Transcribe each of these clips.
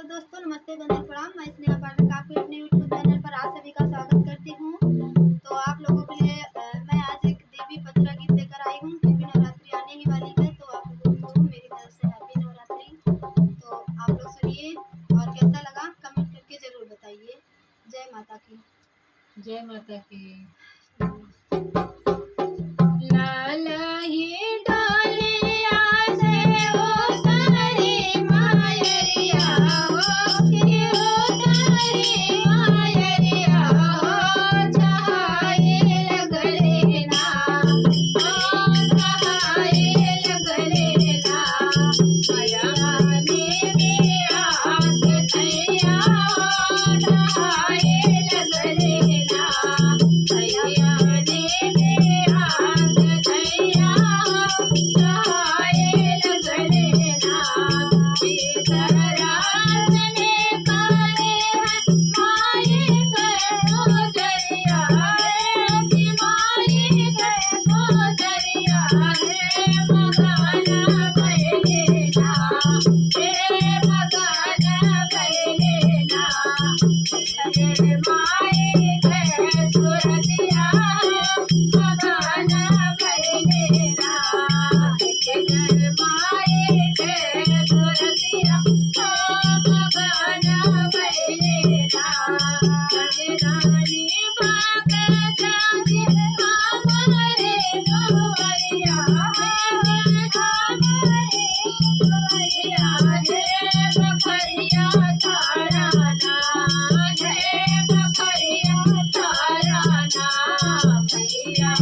Hello दोस्तों, नमस्ते, वंदे, प्रणाम। मैं स्नेहा पाठक आपके अपने यूट्यूब चैनल पर आप सभी का स्वागत करती हूँ। तो आप लोगों के लिए मैं आज एक देवी पचरा गीत लेकर आई हूँ क्योंकि नवरात्रि आने ही वाली है। तो आप लोगों को मेरी तरफ से हैप्पी नवरात्रि। तो आप लोग सुनिए और कैसा लगा कमेंट करके जरूर बताइए। जय माता की। जय माता की। लाल ही डोलिया से उतारी मायरिया हो कि उतारी मायरिया हो, छहाए लगले ना, छहाए लगले ना, माया ने मेरा छैया हो, छहाए लगले ना, मैया ने मेरा छैया हो, छहाए लगले ना। रात में काले माई गए जरिया है कि माई गए जरिया है, मगन भैले ना, हे मगन भैले ना, हे माई गए सुरतिया है, मगन भैले ना, हे माई गए सुरतिया मगन भैले ना। रानी भाग जागे हमारे दुआरिया है, हमारे दुआरिया है, बखरिया तारा ना, है बखरिया तारा ना, भैया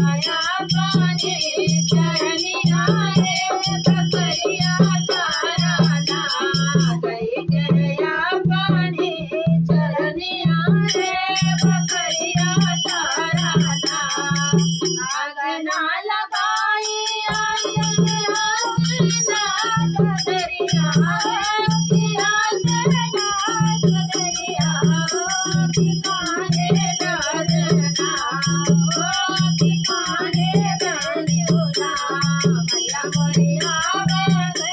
पानी चरनिया है, बखरिया तारा ना, गई गया पानी चरनिया है, बखरिया तारा ना। आंगना लगाई आसना चदरिया है कि आसना चदरिया हो कि काहे डरना हो कि काहे डरना, मैया मोरिया रे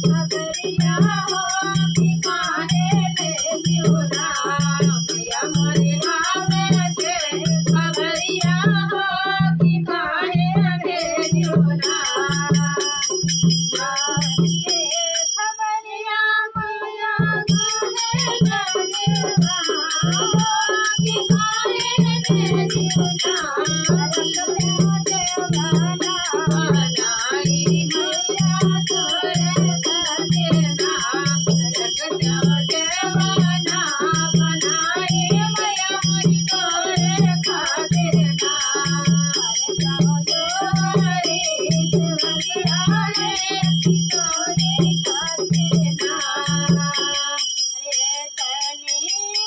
खबरिया हो कि काहे लेना, मैया मोरिया रे खबरिया हो कि काहे भेजना। के खबरिया मैया गहे गलवा कि काहे भेजना, रखले देवाना बनाई मैया तोरे खातिरना, रखले देवाना बनाई मैया मोरी तोरे खातिरना। अरे जाओ जोरे सुवगिया रे तोरे खातिरना। अरे तनी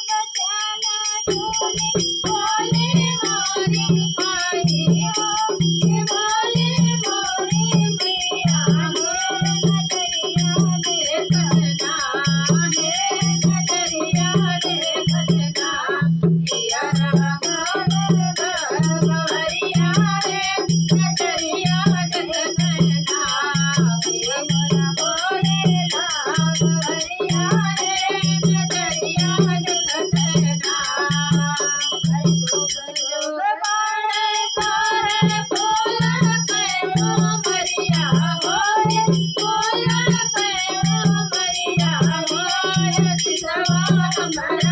बचाना सुने बोले मोरी माई हो कि बोले मोरी मैया हो, नजरिया देखना है, नजरिया देखना, हिया रागल गवरिया रे, नजरिया देखना, हे मोरा भोलेला गवरिया रे, नजरिया देखना। जोग जोग बाणे तारे फूल कयो मरिया होए, फूल कयो मरिया होए, सिसवा हमर